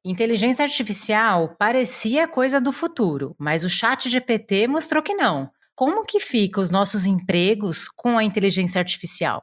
Inteligência artificial parecia coisa do futuro, mas o ChatGPT mostrou que não. Como que fica os nossos empregos com a inteligência artificial?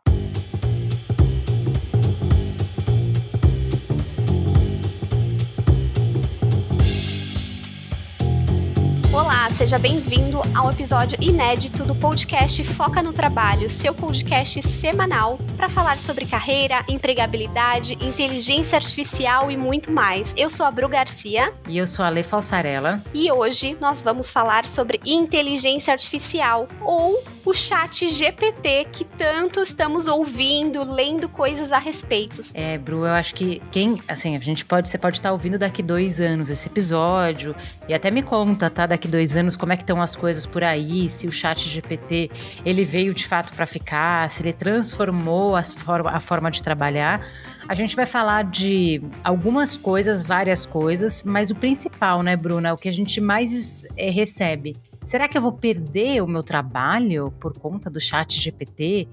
Olá, seja bem-vindo ao episódio inédito do podcast Foca no Trabalho, seu podcast semanal para falar sobre carreira, empregabilidade, inteligência artificial e muito mais. Eu sou a Bru Garcia. E eu sou a Lê Falsarella. E hoje nós vamos falar sobre inteligência artificial ou o ChatGPT que tanto estamos ouvindo, lendo coisas a respeito. Bru, eu acho que você pode estar ouvindo daqui 2 anos esse episódio e até me conta, tá? Daqui 2 anos, como é que estão as coisas por aí, se o ChatGPT, ele veio de fato para ficar, se ele transformou a forma de trabalhar. A gente vai falar de algumas coisas, várias coisas, mas o principal, né, Bruna, o que a gente mais recebe. Será que eu vou perder o meu trabalho por conta do ChatGPT?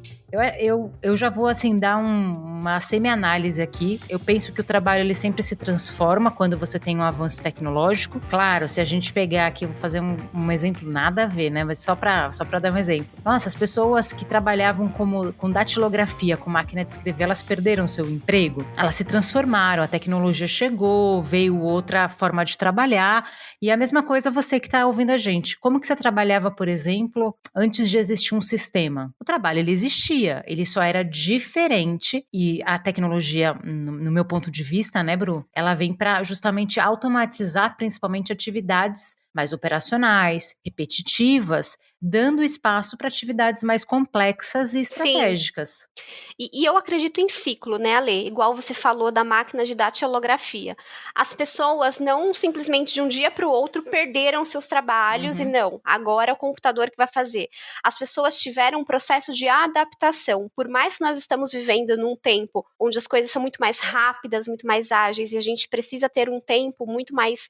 Eu já vou, dar uma semi-análise aqui. Eu penso que o trabalho, ele sempre se transforma quando você tem um avanço tecnológico. Claro, se a gente pegar aqui, eu vou fazer um exemplo nada a ver, né? Mas só pra dar um exemplo. Nossa, as pessoas que trabalhavam com datilografia, com máquina de escrever, elas perderam seu emprego. Elas se transformaram, a tecnologia chegou, veio outra forma de trabalhar. E a mesma coisa você que está ouvindo a gente. Como que você trabalhava, por exemplo, antes de existir um sistema? O trabalho, ele existia. Ele só era diferente e a tecnologia, no meu ponto de vista, né, Bru? Ela vem para justamente automatizar principalmente atividades mais operacionais, repetitivas, dando espaço para atividades mais complexas e estratégicas. Sim. E eu acredito em ciclo, né, Ale? Igual você falou da máquina de datilografia. As pessoas não simplesmente de um dia para o outro perderam seus trabalhos e não, agora é o computador que vai fazer. As pessoas tiveram um processo de adaptação. Por mais que nós estamos vivendo num tempo onde as coisas são muito mais rápidas, muito mais ágeis e a gente precisa ter um tempo muito mais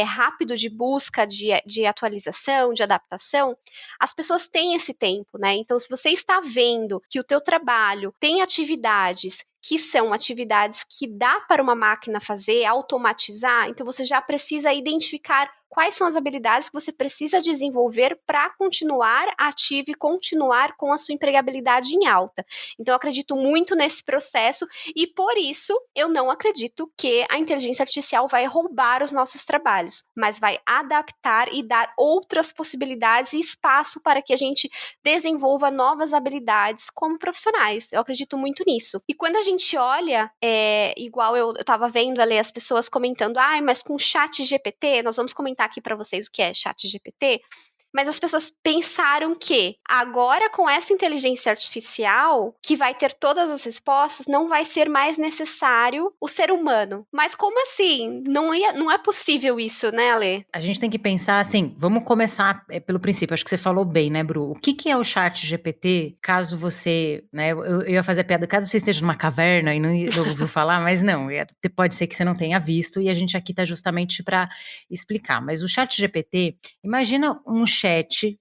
rápido de busca, de atualização, de adaptação, as pessoas têm esse tempo, né? Então, se você está vendo que o teu trabalho tem atividades que são atividades que dá para uma máquina fazer, automatizar, então você já precisa identificar quais são as habilidades que você precisa desenvolver para continuar ativo e continuar com a sua empregabilidade em alta. Então, eu acredito muito nesse processo e, por isso, eu não acredito que a inteligência artificial vai roubar os nossos trabalhos, mas vai adaptar e dar outras possibilidades e espaço para que a gente desenvolva novas habilidades como profissionais. Eu acredito muito nisso. E quando a gente olha, igual eu estava vendo ali as pessoas comentando, mas com o ChatGPT, nós vamos comentar aqui para vocês o que é ChatGPT, mas as pessoas pensaram que agora com essa inteligência artificial, que vai ter todas as respostas, não vai ser mais necessário o ser humano. Mas como assim? Não é possível isso, né, Ale? A gente tem que pensar assim, vamos começar pelo princípio, acho que você falou bem, né, Bru? O que é o ChatGPT, caso você, né, eu ia fazer a piada, caso você esteja numa caverna e não ouviu falar, mas não, pode ser que você não tenha visto e a gente aqui tá justamente para explicar. Mas o ChatGPT, imagina um chat,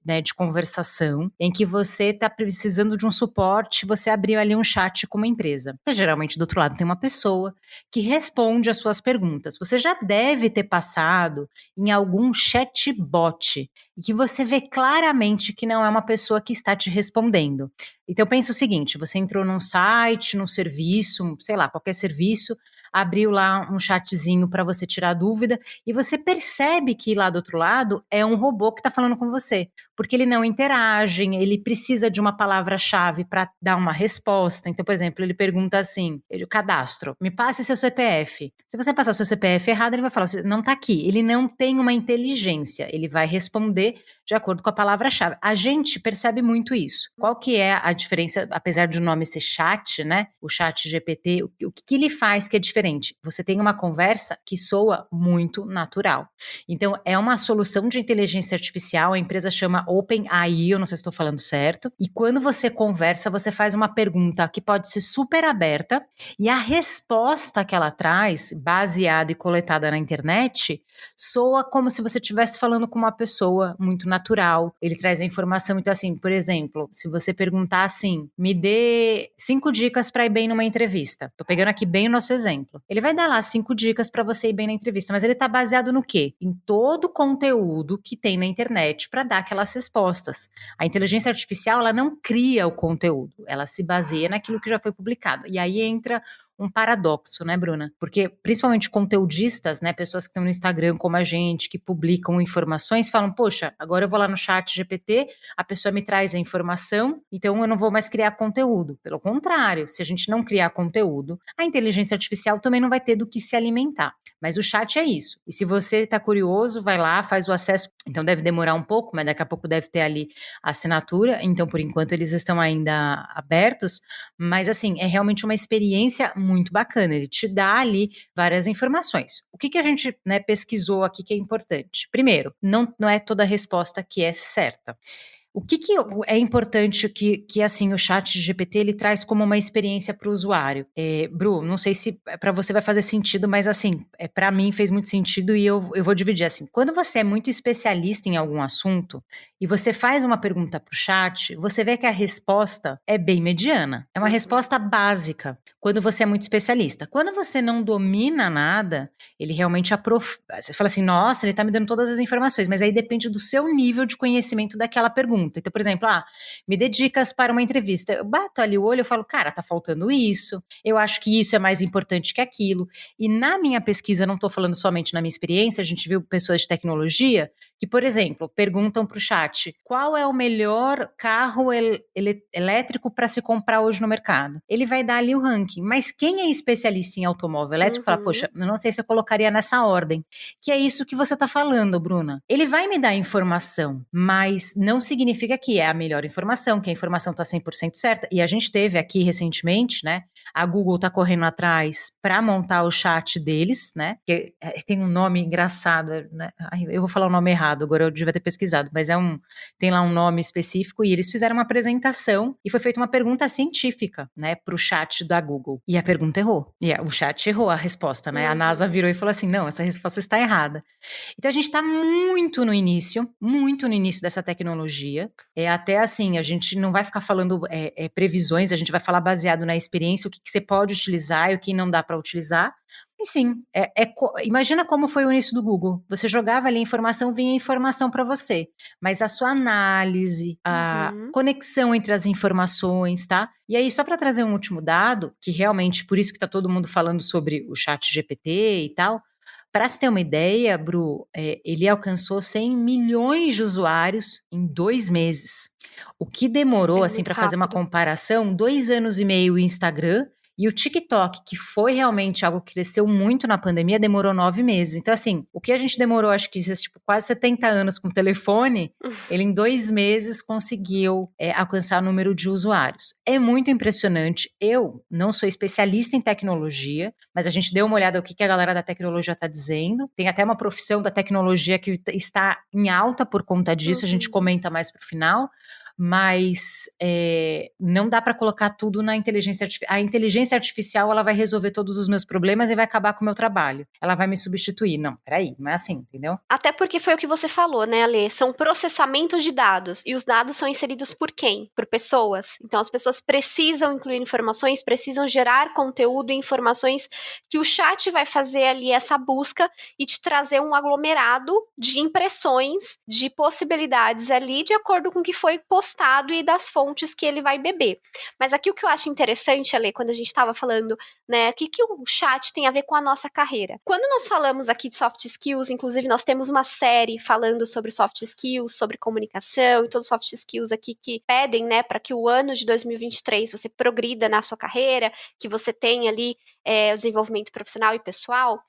né, de conversação, em que você está precisando de um suporte, você abriu ali um chat com uma empresa. Então, geralmente, do outro lado, tem uma pessoa que responde às suas perguntas. Você já deve ter passado em algum chatbot, e que você vê claramente que não é uma pessoa que está te respondendo. Então, pensa o seguinte, você entrou num site, num serviço, sei lá, qualquer serviço, abriu lá um chatzinho para você tirar dúvida e você percebe que lá do outro lado é um robô que está falando com você, porque ele não interage, ele precisa de uma palavra-chave para dar uma resposta. Então, por exemplo, ele pergunta assim, cadastro, me passe seu CPF. Se você passar o seu CPF errado, ele vai falar, não está aqui. Ele não tem uma inteligência, ele vai responder de acordo com a palavra-chave. A gente percebe muito isso. Qual que é a diferença, apesar de o nome ser chat, né? O ChatGPT, o que ele faz que é diferente? Você tem uma conversa que soa muito natural. Então, é uma solução de inteligência artificial, a empresa chama OpenAI, eu não sei se estou falando certo, e quando você conversa, você faz uma pergunta que pode ser super aberta, e a resposta que ela traz, baseada e coletada na internet, soa como se você estivesse falando com uma pessoa muito natural. Ele traz a informação, então assim, por exemplo, se você perguntar assim, me dê 5 dicas para ir bem numa entrevista. Tô pegando aqui bem o nosso exemplo. exemplo. Ele vai dar lá 5 dicas para você ir bem na entrevista, mas ele tá baseado no quê? Em todo o conteúdo que tem na internet para dar aquelas respostas. A inteligência artificial, ela não cria o conteúdo, ela se baseia naquilo que já foi publicado. E aí entra um paradoxo, né, Bruna? Porque principalmente conteudistas, né, pessoas que estão no Instagram como a gente, que publicam informações, falam, poxa, agora eu vou lá no chat GPT, a pessoa me traz a informação, então eu não vou mais criar conteúdo. Pelo contrário, se a gente não criar conteúdo, a inteligência artificial também não vai ter do que se alimentar. Mas o chat é isso. E se você está curioso, vai lá, faz o acesso. Então deve demorar um pouco, mas daqui a pouco deve ter ali a assinatura. Então, por enquanto, eles estão ainda abertos. Mas, assim, é realmente uma experiência muito bacana. Ele te dá ali várias informações. O que a gente, né, pesquisou aqui que é importante? Primeiro, não é toda resposta que é certa. O que é importante que assim, o chat GPT ele traz como uma experiência para o usuário? Bru, não sei se para você vai fazer sentido, mas assim, para mim fez muito sentido e eu vou dividir assim. Quando você é muito especialista em algum assunto e você faz uma pergunta para o chat, você vê que a resposta é bem mediana. É uma resposta básica quando você é muito especialista. Quando você não domina nada, ele realmente aprofunda. Você fala assim, nossa, ele está me dando todas as informações, mas aí depende do seu nível de conhecimento daquela pergunta. Então, por exemplo, me dê dicas para uma entrevista. Eu bato ali o olho e falo, cara, tá faltando isso. Eu acho que isso é mais importante que aquilo. E na minha pesquisa, não estou falando somente na minha experiência, a gente viu pessoas de tecnologia que, por exemplo, perguntam para o chat qual é o melhor carro elétrico para se comprar hoje no mercado. Ele vai dar ali o ranking. Mas quem é especialista em automóvel elétrico fala, poxa, eu não sei se eu colocaria nessa ordem. Que é isso que você está falando, Bruna. Ele vai me dar informação, mas não significa que é a melhor informação, que a informação está 100% certa. E a gente teve aqui recentemente, né? A Google está correndo atrás para montar o chat deles, né? Que tem um nome engraçado, né? Eu vou falar o nome errado, agora eu devia ter pesquisado, mas tem lá um nome específico e eles fizeram uma apresentação e foi feita uma pergunta científica, né? Para o chat da Google. E a pergunta errou. E o chat errou a resposta, né? A NASA virou e falou assim, não, essa resposta está errada. Então a gente está muito no início dessa tecnologia. Até assim, a gente não vai ficar falando previsões, a gente vai falar baseado na experiência, o que você pode utilizar e o que não dá para utilizar. E sim, imagina como foi o início do Google. Você jogava ali a informação, vinha informação para você. Mas a sua análise, a conexão entre as informações, tá? E aí, só para trazer um último dado, que realmente, por isso que está todo mundo falando sobre o chat GPT e tal, para se ter uma ideia, Bru, ele alcançou 100 milhões de usuários em 2 meses. O que demorou, assim, para fazer uma comparação, 2 anos e meio o Instagram e o TikTok, que foi realmente algo que cresceu muito na pandemia, demorou 9 meses. Então, assim, o que a gente demorou, acho que quase 70 anos com o telefone, ele em 2 meses conseguiu alcançar o número de usuários. É muito impressionante. Eu não sou especialista em tecnologia, mas a gente deu uma olhada no que a galera da tecnologia está dizendo. Tem até uma profissão da tecnologia que está em alta por conta disso, a gente comenta mais para o final. Mas não dá para colocar tudo na inteligência artificial. A inteligência artificial ela vai resolver todos os meus problemas e vai acabar com o meu trabalho. Ela vai me substituir. Não, peraí, não é assim, entendeu? Até porque foi o que você falou, né, Alê? São processamentos de dados. E os dados são inseridos por quem? Por pessoas. Então, as pessoas precisam incluir informações, precisam gerar conteúdo e informações que o chat vai fazer ali essa busca e te trazer um aglomerado de impressões, de possibilidades ali, de acordo com o que foi postado e das fontes que ele vai beber. Mas aqui o que eu acho interessante, Alê, quando a gente estava falando, né, o que o chat tem a ver com a nossa carreira? Quando nós falamos aqui de soft skills, inclusive nós temos uma série falando sobre soft skills, sobre comunicação e todos os soft skills aqui que pedem, né, para que o ano de 2023 você progrida na sua carreira, que você tenha ali o desenvolvimento profissional e pessoal.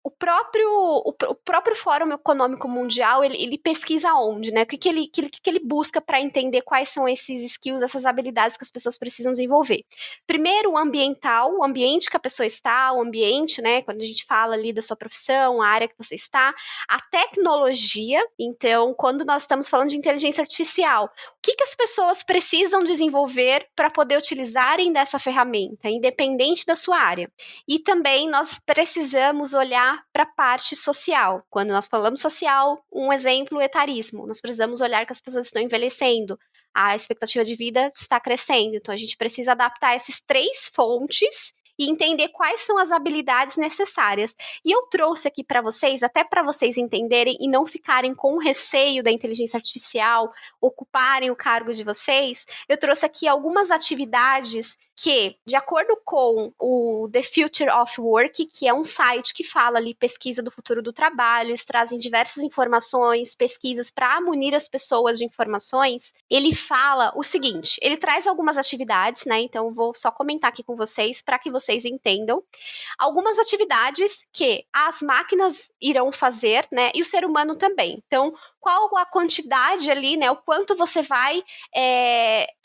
O próprio Fórum Econômico Mundial, ele pesquisa onde, né? O que ele busca para entender quais são esses skills, essas habilidades que as pessoas precisam desenvolver. Primeiro, o ambiental, o ambiente que a pessoa está, o ambiente, né? Quando a gente fala ali da sua profissão, a área que você está. A tecnologia, então, quando nós estamos falando de inteligência artificial, o que as pessoas precisam desenvolver para poder utilizarem dessa ferramenta, independente da sua área. E também nós precisamos olhar para a parte social. Quando nós falamos social, um exemplo, etarismo. Nós precisamos olhar que as pessoas estão envelhecendo, a expectativa de vida está crescendo. Então, a gente precisa adaptar essas 3 fontes e entender quais são as habilidades necessárias. E eu trouxe aqui para vocês, até para vocês entenderem e não ficarem com receio da inteligência artificial, ocuparem o cargo de vocês, eu trouxe aqui algumas atividades que, de acordo com o The Future of Work, que é um site que fala ali pesquisa do futuro do trabalho, eles trazem diversas informações, pesquisas para munir as pessoas de informações, ele fala o seguinte, ele traz algumas atividades, né, então eu vou só comentar aqui com vocês para que vocês entendam, algumas atividades que as máquinas irão fazer, né, e o ser humano também. Então, qual a quantidade ali, né, o quanto você vai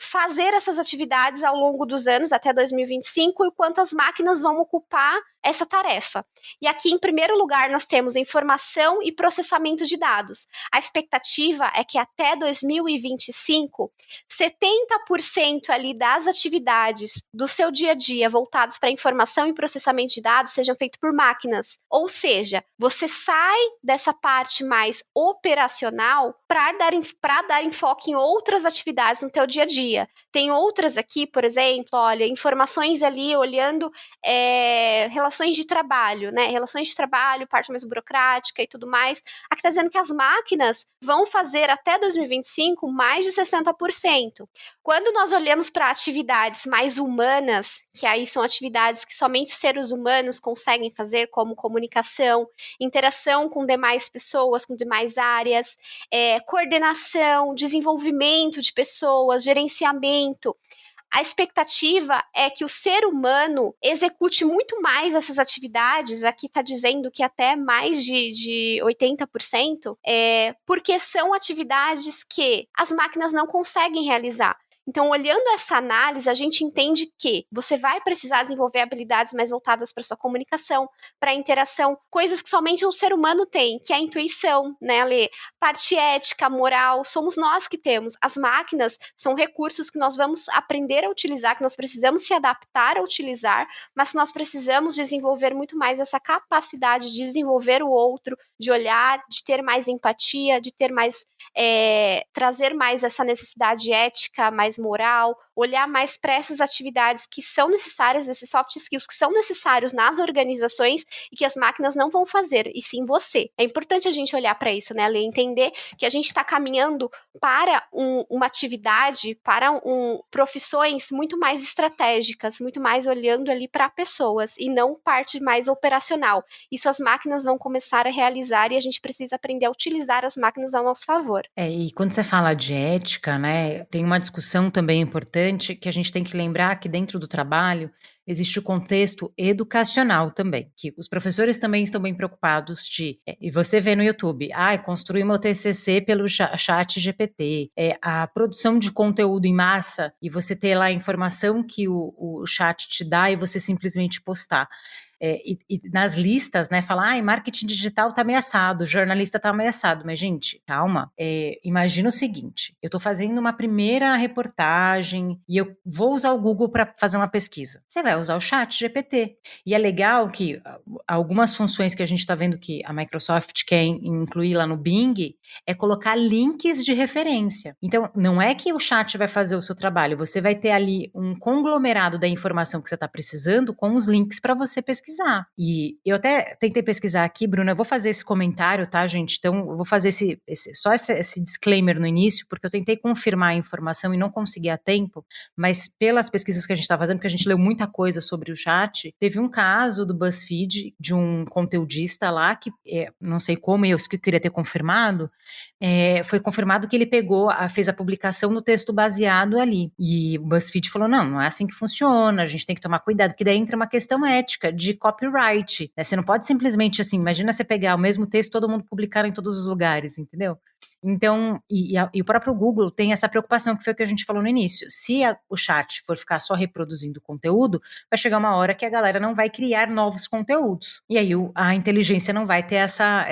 fazer essas atividades ao longo dos anos, até 2025, e quantas máquinas vão ocupar essa tarefa. E aqui, em primeiro lugar, nós temos informação e processamento de dados. A expectativa é que até 2025, 70% ali das atividades do seu dia a dia voltadas para informação e processamento de dados sejam feitos por máquinas. Ou seja, você sai dessa parte mais operacional para dar enfoque em outras atividades no teu dia a dia. Tem outras aqui, por exemplo, olha, informações ali olhando relações de trabalho, né? Relações de trabalho, parte mais burocrática e tudo mais. Aqui está dizendo que as máquinas vão fazer até 2025 mais de 60%. Quando nós olhamos para atividades mais humanas, que aí são atividades que somente seres humanos conseguem fazer, como comunicação, interação com demais pessoas, com demais áreas, coordenação, desenvolvimento de pessoas, gerenciamento. A expectativa é que o ser humano execute muito mais essas atividades, aqui está dizendo que até mais de 80%, porque são atividades que as máquinas não conseguem realizar. Então, olhando essa análise, a gente entende que você vai precisar desenvolver habilidades mais voltadas para sua comunicação, para a interação, coisas que somente o ser humano tem, que é a intuição, né, Lê? Parte ética, moral, somos nós que temos. As máquinas são recursos que nós vamos aprender a utilizar, que nós precisamos se adaptar a utilizar, mas nós precisamos desenvolver muito mais essa capacidade de desenvolver o outro, de olhar, de ter mais empatia, de ter mais trazer mais essa necessidade ética, mais moral, olhar mais para essas atividades que são necessárias, esses soft skills que são necessários nas organizações e que as máquinas não vão fazer, e sim você. É importante a gente olhar para isso, né, Lê? Entender que a gente está caminhando para uma atividade, para profissões muito mais estratégicas, muito mais olhando ali para pessoas e não parte mais operacional. Isso as máquinas vão começar a realizar e a gente precisa aprender a utilizar as máquinas ao nosso favor. E quando você fala de ética, né, tem uma discussão também importante que a gente tem que lembrar que dentro do trabalho existe o contexto educacional também, que os professores também estão bem preocupados e você vê no YouTube, construí meu TCC pelo chat GPT, a produção de conteúdo em massa e você ter lá a informação que o chat te dá e você simplesmente postar. E nas listas, né, fala, marketing digital tá ameaçado, jornalista tá ameaçado, mas gente, calma, imagina o seguinte, eu tô fazendo uma primeira reportagem e eu vou usar o Google para fazer uma pesquisa, você vai usar o chat GPT, e é legal que algumas funções que a gente tá vendo que a Microsoft quer incluir lá no Bing, é colocar links de referência, então não é que o chat vai fazer o seu trabalho, você vai ter ali um conglomerado da informação que você tá precisando com os links para você pesquisar. E eu até tentei pesquisar aqui, Bruna, eu vou fazer esse comentário, tá, gente? Então, eu vou fazer esse disclaimer no início, porque eu tentei confirmar a informação e não consegui a tempo, mas pelas pesquisas que a gente está fazendo, porque a gente leu muita coisa sobre o chat, teve um caso do BuzzFeed, de um conteudista lá, que não sei como, eu queria ter confirmado, foi confirmado que ele fez a publicação no texto baseado ali, e o BuzzFeed falou, não é assim que funciona, a gente tem que tomar cuidado, que daí entra uma questão ética de copyright, né? Você não pode simplesmente assim, imagina você pegar o mesmo texto, todo mundo publicar em todos os lugares, entendeu? Então, e o próprio Google tem essa preocupação, que foi o que a gente falou no início, se o chat for ficar só reproduzindo conteúdo, vai chegar uma hora que a galera não vai criar novos conteúdos, e aí a inteligência não vai ter essa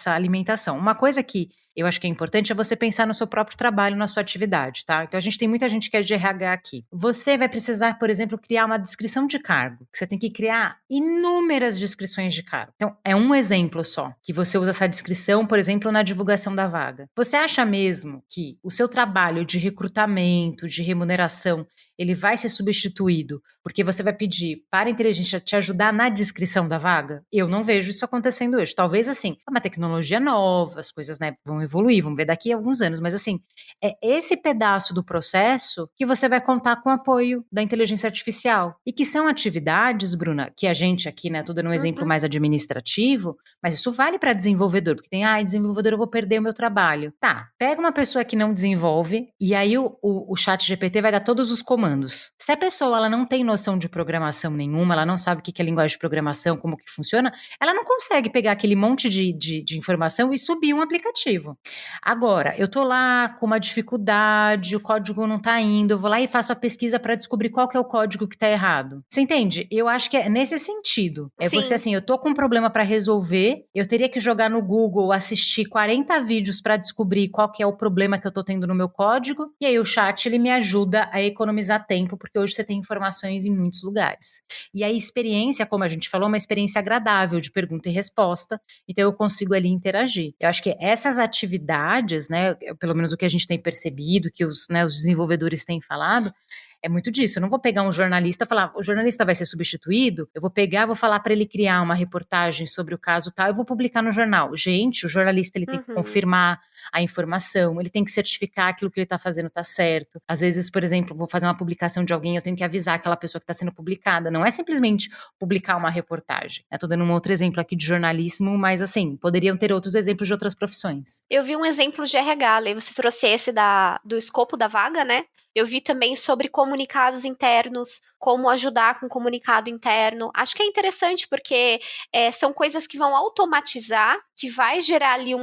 alimentação. Uma coisa que eu acho que é importante você pensar no seu próprio trabalho, na sua atividade, tá? Então, a gente tem muita gente que é de RH aqui. Você vai precisar, por exemplo, criar uma descrição de cargo. Você tem que criar inúmeras descrições de cargo. Então, é um exemplo só, que você usa essa descrição, por exemplo, na divulgação da vaga. Você acha mesmo que o seu trabalho de recrutamento, de remuneração, ele vai ser substituído, porque você vai pedir para a inteligência te ajudar na descrição da vaga? Eu não vejo isso acontecendo hoje. Talvez, assim, é uma tecnologia nova, as coisas, né, vão evoluir, vamos ver daqui a alguns anos, mas, assim, é esse pedaço do processo que você vai contar com o apoio da inteligência artificial. E que são atividades, Bruna, que a gente aqui, né, tô dando um exemplo mais administrativo, mas isso vale para desenvolvedor, porque tem, desenvolvedor, eu vou perder o meu trabalho. Tá, pega uma pessoa que não desenvolve e aí o chat GPT vai dar todos os comandos. Se a pessoa ela não tem noção de programação nenhuma, ela não sabe o que é linguagem de programação, como que funciona, ela não consegue pegar aquele monte de informação e subir um aplicativo. Agora, eu tô lá com uma dificuldade, o código não tá indo, eu vou lá e faço a pesquisa para descobrir qual que é o código que tá errado. Você entende? Eu acho que é nesse sentido. É Sim. você assim, eu tô com um problema para resolver, eu teria que jogar no Google, assistir 40 vídeos para descobrir qual que é o problema que eu tô tendo no meu código, e aí o chat ele me ajuda a economizar tempo, porque hoje você tem informações em muitos lugares. E a experiência, como a gente falou, é uma experiência agradável de pergunta e resposta, então eu consigo ali interagir. Eu acho que essas atividades, né, pelo menos o que a gente tem percebido, que os desenvolvedores têm falado, é muito disso. Eu não vou pegar um jornalista e falar, o jornalista vai ser substituído, eu vou pegar, vou falar para ele criar uma reportagem sobre o caso tal, eu vou publicar no jornal. Gente, o jornalista ele tem que confirmar a informação, ele tem que certificar aquilo que ele está fazendo está certo. Às vezes, por exemplo, vou fazer uma publicação de alguém, eu tenho que avisar aquela pessoa que está sendo publicada. Não é simplesmente publicar uma reportagem. Estou dando um outro exemplo aqui de jornalismo, mas assim, poderiam ter outros exemplos de outras profissões. Eu vi um exemplo de RH, Lê, você trouxe esse do escopo da vaga, né? Eu vi também sobre comunicados internos, como ajudar com comunicado interno. Acho que é interessante porque são coisas que vão automatizar, que vai gerar ali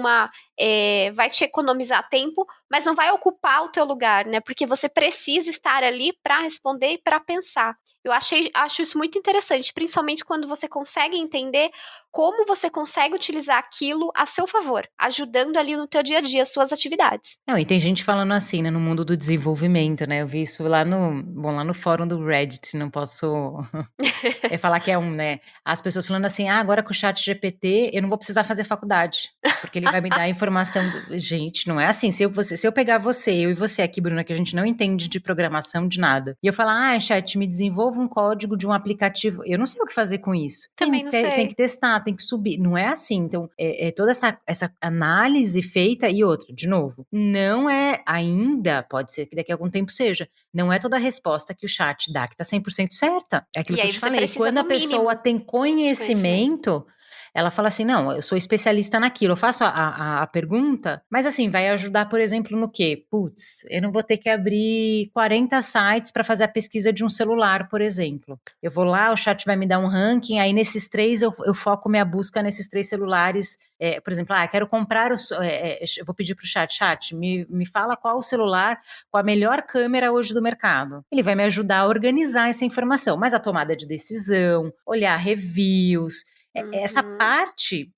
vai te economizar tempo, mas não vai ocupar o teu lugar, né? Porque você precisa estar ali para responder e para pensar. Eu acho isso muito interessante, principalmente quando você consegue entender como você consegue utilizar aquilo a seu favor, ajudando ali no teu dia a dia, as suas atividades. Não, e tem gente falando assim, né, no mundo do desenvolvimento, né, eu vi isso lá no fórum do Reddit, não posso falar que é né, as pessoas falando assim, agora com o chat GPT eu não vou precisar fazer faculdade, porque ele vai me dar a informação, gente, não é assim, se eu pegar eu e você aqui, Bruna, que a gente não entende de programação, de nada, e eu falar, chat, me desenvolva um código de um aplicativo, eu não sei o que fazer com isso. Também não sei. Tem que testar, tem que subir, não é assim, então, toda essa análise feita, e outra, de novo, não é ainda, pode ser que daqui a algum tempo seja, não é toda a resposta que o chat dá que tá 100% certa, é aquilo que eu te falei, quando a pessoa tem conhecimento, ela fala assim, não, eu sou especialista naquilo, eu faço a pergunta, mas assim, vai ajudar, por exemplo, no quê? Putz, eu não vou ter que abrir 40 sites para fazer a pesquisa de um celular, por exemplo. Eu vou lá, o chat vai me dar um ranking, aí nesses 3 eu foco minha busca nesses 3 celulares, por exemplo, quero comprar, eu vou pedir pro chat, me fala qual o celular com a melhor câmera hoje do mercado. Ele vai me ajudar a organizar essa informação, mas a tomada de decisão, olhar reviews, essa parte,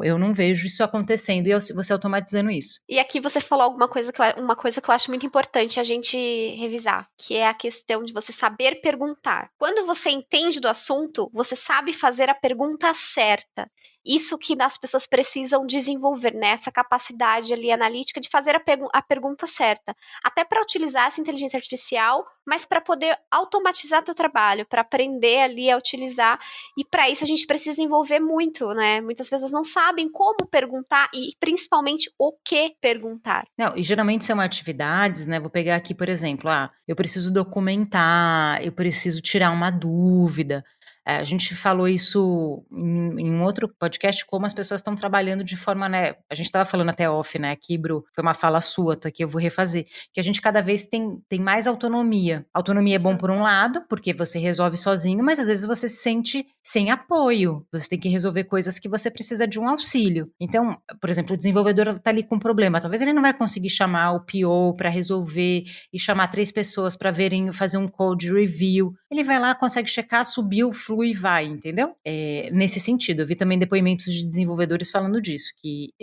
eu não vejo isso acontecendo e você automatizando isso. E aqui você falou uma coisa que eu acho muito importante a gente revisar, que é a questão de você saber perguntar. Quando você entende do assunto, você sabe fazer a pergunta certa. Isso que as pessoas precisam desenvolver, né? Essa capacidade ali analítica de fazer a pergunta certa. Até para utilizar essa inteligência artificial, mas para poder automatizar teu trabalho, para aprender ali a utilizar. E para isso a gente precisa desenvolver muito, né? Muitas pessoas não sabem como perguntar e principalmente o que perguntar. Não, e geralmente são atividades, né? Vou pegar aqui, por exemplo, eu preciso documentar, eu preciso tirar uma dúvida. A gente falou isso em um outro podcast, como as pessoas estão trabalhando de forma, né? A gente estava falando até off, né? Aqui, Bru, foi uma fala sua, tá? Que eu vou refazer. Que a gente cada vez tem mais autonomia. Autonomia é bom por um lado, porque você resolve sozinho, mas às vezes você se sente sem apoio. Você tem que resolver coisas que você precisa de um auxílio. Então, por exemplo, o desenvolvedor está ali com um problema. Talvez ele não vai conseguir chamar o PO para resolver e chamar 3 pessoas para fazer um code review. Ele vai lá, consegue checar, subiu, flui e vai, entendeu? Nesse sentido, eu vi também depoimentos de desenvolvedores falando disso, que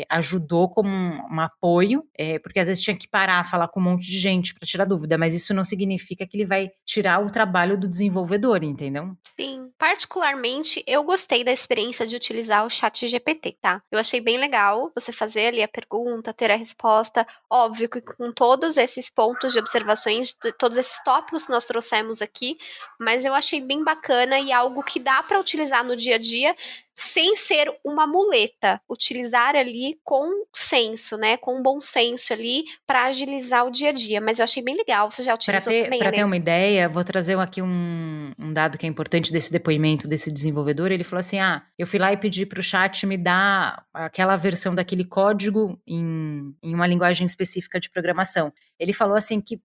ajudou como um apoio, porque às vezes tinha que parar, falar com um monte de gente para tirar dúvida, mas isso não significa que ele vai tirar o trabalho do desenvolvedor, entendeu? Sim. Particularmente particularmente, eu gostei da experiência de utilizar o chat GPT, tá? Eu achei bem legal você fazer ali a pergunta, ter a resposta, óbvio que com todos esses pontos de observações, todos esses tópicos que nós trouxemos aqui, mas eu achei bem bacana e algo que dá para utilizar no dia a dia, sem ser uma muleta, utilizar ali com senso, né, com bom senso ali para agilizar o dia a dia, mas eu achei bem legal, você já utilizou também, Para ter Ale? uma ideia, vou trazer aqui um dado que é importante desse depoimento desse desenvolvedor. Ele falou assim: eu fui lá e pedi para o chat me dar aquela versão daquele código em uma linguagem específica de programação. Ele falou assim que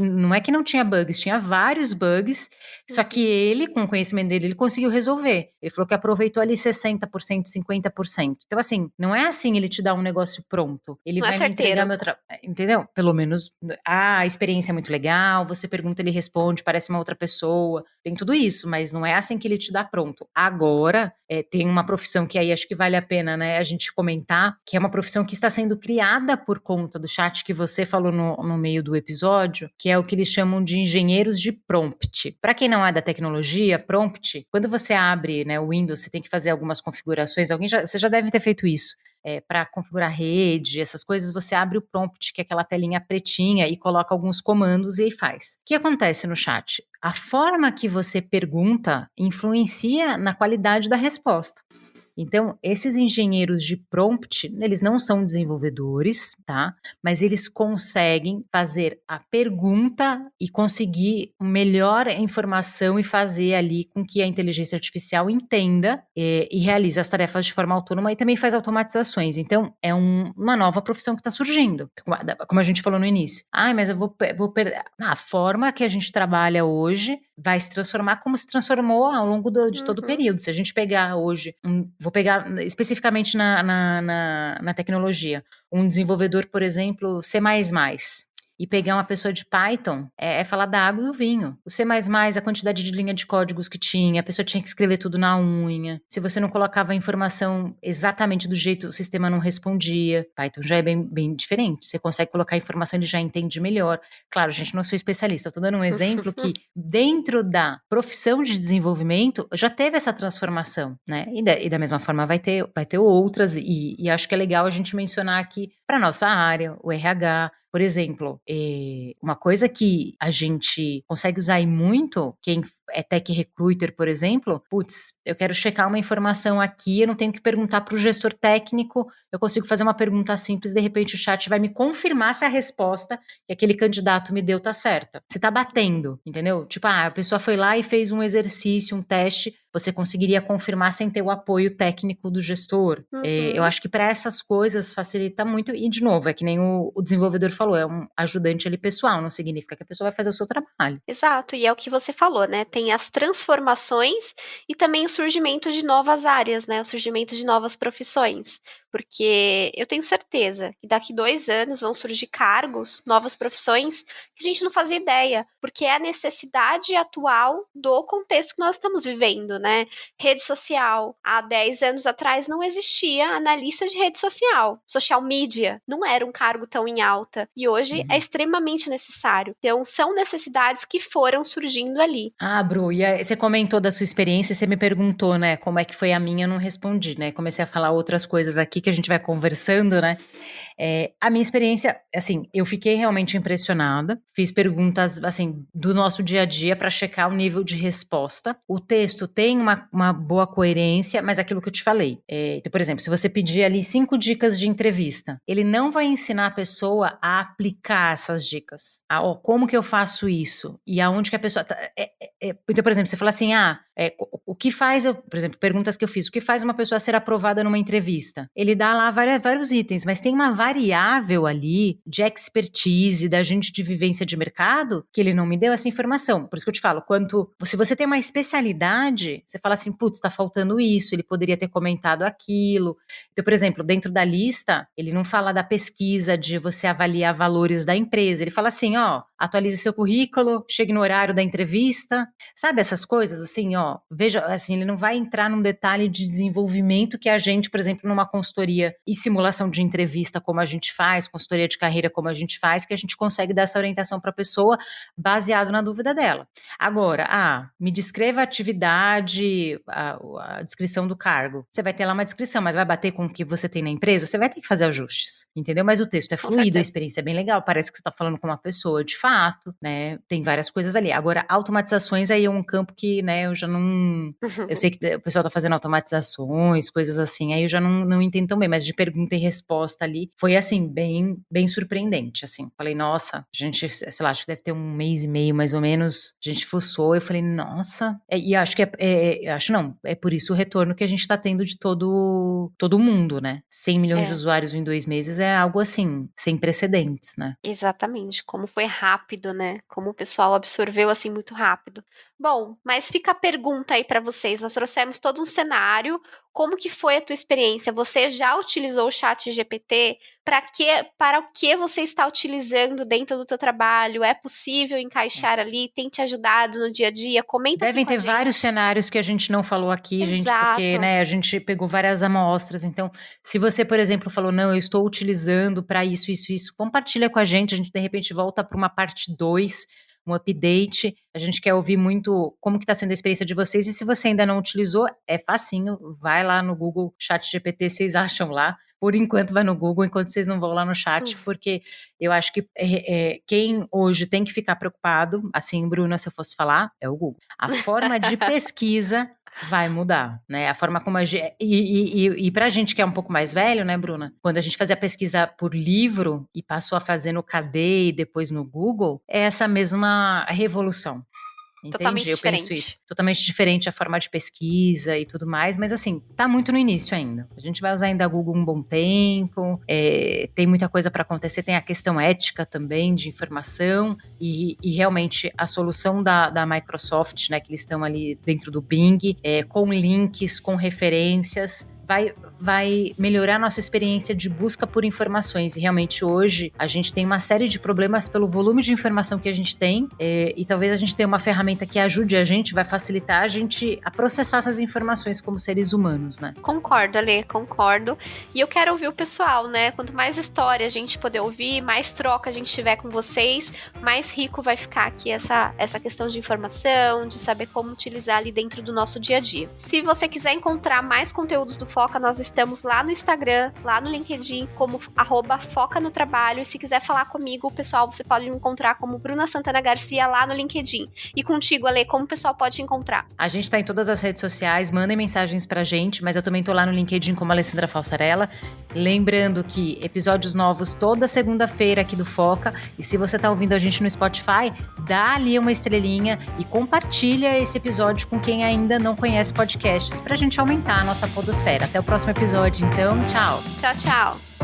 não é que não tinha bugs, tinha vários bugs, só que ele, com o conhecimento dele, ele conseguiu resolver. Ele falou que aproveitou ali 60%, 50%. Então, assim, não é assim ele te dá um negócio pronto. Ele Não é vai me entregar certeiro. meu trabalho. Entendeu? Pelo menos a experiência é muito legal, você pergunta, ele responde, parece uma outra pessoa, tem tudo isso, mas não é assim que ele te dá pronto. Agora, tem uma profissão que aí acho que vale a pena, né, a gente comentar, que é uma profissão que está sendo criada por conta do chat que você falou no meio do episódio, que é o que eles chamam de engenheiros de prompt. Para quem não é da tecnologia, prompt, quando você abre, né, o Windows, você tem que fazer algumas configurações, você já deve ter feito isso. Para configurar rede, essas coisas, você abre o prompt, que é aquela telinha pretinha, e coloca alguns comandos e aí faz. O que acontece no chat? A forma que você pergunta influencia na qualidade da resposta. Então, esses engenheiros de prompt, eles não são desenvolvedores, tá? Mas eles conseguem fazer a pergunta e conseguir melhor informação e fazer ali com que a inteligência artificial entenda e realize as tarefas de forma autônoma e também faz automatizações. Então, é uma nova profissão que está surgindo, como a gente falou no início. Mas eu vou perder. A forma que a gente trabalha hoje vai se transformar como se transformou ao longo de todo o período. Se a gente pegar hoje, vou pegar especificamente na tecnologia, um desenvolvedor, por exemplo, C++, e pegar uma pessoa de Python, falar da água e do vinho. O C++, a quantidade de linha de códigos que tinha, a pessoa tinha que escrever tudo na unha. Se você não colocava a informação exatamente do jeito, o sistema não respondia. Python já é bem diferente. Você consegue colocar a informação, ele já entende melhor. Claro, gente, não sou especialista. Estou dando um exemplo que dentro da profissão de desenvolvimento já teve essa transformação, né? E da mesma forma vai ter outras, e acho que é legal a gente mencionar aqui para nossa área, o RH. Por exemplo, uma coisa que a gente consegue usar e muito, quem é tech recruiter, por exemplo, eu quero checar uma informação aqui, eu não tenho que perguntar para o gestor técnico, eu consigo fazer uma pergunta simples, de repente o chat vai me confirmar se a resposta que aquele candidato me deu tá certa. Se tá batendo, entendeu? Tipo, a pessoa foi lá e fez um exercício, um teste, você conseguiria confirmar sem ter o apoio técnico do gestor. Eu acho que para essas coisas facilita muito, e de novo, é que nem o desenvolvedor falou, é um ajudante ali pessoal, não significa que a pessoa vai fazer o seu trabalho. Exato, e é o que você falou, né? Tem as transformações e também o surgimento de novas áreas, né? O surgimento de novas profissões. Porque eu tenho certeza que daqui 2 anos vão surgir cargos, novas profissões, que a gente não fazia ideia, porque é a necessidade atual do contexto que nós estamos vivendo, né? Rede social. Há 10 anos atrás não existia analista de rede social. Social media não era um cargo tão em alta. E hoje é extremamente necessário. Então, são necessidades que foram surgindo ali. Bru, e aí, você comentou da sua experiência, você me perguntou, né, como é que foi a minha, eu não respondi, né? Comecei a falar outras coisas aqui que a gente vai conversando, né? A minha experiência, assim, eu fiquei realmente impressionada, fiz perguntas, assim, do nosso dia a dia para checar o nível de resposta. O texto tem uma boa coerência, mas aquilo que eu te falei. Então, por exemplo, se você pedir ali 5 dicas de entrevista, ele não vai ensinar a pessoa a aplicar essas dicas. Como que eu faço isso? E aonde que a pessoa... Então, por exemplo, você fala assim, o que faz, por exemplo, perguntas que eu fiz, o que faz uma pessoa ser aprovada numa entrevista? Ele dá lá vários itens, mas tem uma variável ali de expertise, da gente de vivência de mercado, que ele não me deu essa informação. Por isso que eu te falo, se você tem uma especialidade, você fala assim, tá faltando isso, ele poderia ter comentado aquilo. Então, por exemplo, dentro da lista, ele não fala da pesquisa de você avaliar valores da empresa, ele fala assim, atualize seu currículo, chegue no horário da entrevista, sabe essas coisas assim, ó, veja, assim, ele não vai entrar num detalhe de desenvolvimento que a gente, por exemplo, numa consultoria e simulação de entrevista como a gente faz, consultoria de carreira como a gente faz, que a gente consegue dar essa orientação para a pessoa baseado na dúvida dela. Agora, me descreva a atividade, a descrição do cargo. Você vai ter lá uma descrição, mas vai bater com o que você tem na empresa? Você vai ter que fazer ajustes, entendeu? Mas o texto é fluido, a experiência é bem legal, parece que você está falando com uma pessoa de fato, né? Tem várias coisas ali. Agora, automatizações aí é um campo que, né, eu já não... Eu sei que o pessoal tá fazendo automatizações, coisas assim, aí eu já não entendo tão bem, mas de pergunta e resposta ali, foi assim, bem, bem surpreendente, assim. Falei, nossa, a gente, sei lá, acho que deve ter 1 mês e meio, mais ou menos, a gente fuçou, eu falei, nossa, e acho que é por isso o retorno que a gente tá tendo de todo mundo, né? 100 milhões de usuários em 2 meses é algo assim, sem precedentes, né? Exatamente, como foi rápido, né? Como o pessoal absorveu assim muito rápido. Bom, mas fica a pergunta aí para vocês. Nós trouxemos todo um cenário. Como que foi a tua experiência? Você já utilizou o ChatGPT? Para o que você está utilizando dentro do teu trabalho? É possível encaixar ali? Tem te ajudado no dia a dia? Comenta Devem aqui com a ter gente. vários cenários que a gente não falou aqui, gente, Exato. porque, né, a gente pegou várias amostras. Então, se você, por exemplo, falou, não, eu estou utilizando para isso, compartilha com a gente de repente volta para uma parte 2, um update. A gente quer ouvir muito como que está sendo a experiência de vocês. E se você ainda não utilizou, é facinho, vai lá no Google ChatGPT, vocês acham lá. Por enquanto vai no Google, enquanto vocês não vão lá no chat, porque eu acho que quem hoje tem que ficar preocupado, assim, Bruna, se eu fosse falar, é o Google. A forma de pesquisa vai mudar, né? A forma como a gente... E pra gente que é um pouco mais velho, né, Bruna? Quando a gente fazia pesquisa por livro e passou a fazer no KD e depois no Google, é essa mesma revolução. Entende? Totalmente Eu diferente. penso isso. Totalmente diferente a forma de pesquisa e tudo mais, mas assim, tá muito no início ainda. A gente vai usar ainda a Google um bom tempo, tem muita coisa para acontecer, tem a questão ética também de informação e realmente a solução da Microsoft, né, que eles estão ali dentro do Bing, com links, com referências, vai melhorar a nossa experiência de busca por informações. E realmente hoje a gente tem uma série de problemas pelo volume de informação que a gente tem, e talvez a gente tenha uma ferramenta que ajude a gente, vai facilitar a gente a processar essas informações como seres humanos, né? Concordo, Ale, concordo. E eu quero ouvir o pessoal, né? Quanto mais história a gente poder ouvir, mais troca a gente tiver com vocês, mais rico vai ficar aqui essa questão de informação, de saber como utilizar ali dentro do nosso dia a dia. Se você quiser encontrar mais conteúdos do Foca, nós estamos lá no Instagram, lá no LinkedIn, como @Foca no Trabalho. E se quiser falar comigo, pessoal, você pode me encontrar como Bruna Santana Garcia lá no LinkedIn. E contigo, Ale, como o pessoal pode te encontrar? A gente tá em todas as redes sociais, mandem mensagens pra gente, mas eu também tô lá no LinkedIn como Alessandra Falsarella. Lembrando que episódios novos toda segunda-feira aqui do Foca. E se você tá ouvindo a gente no Spotify, dá ali uma estrelinha e compartilha esse episódio com quem ainda não conhece podcasts pra gente aumentar a nossa podosfera. Até o próximo episódio, então, tchau. Tchau, tchau.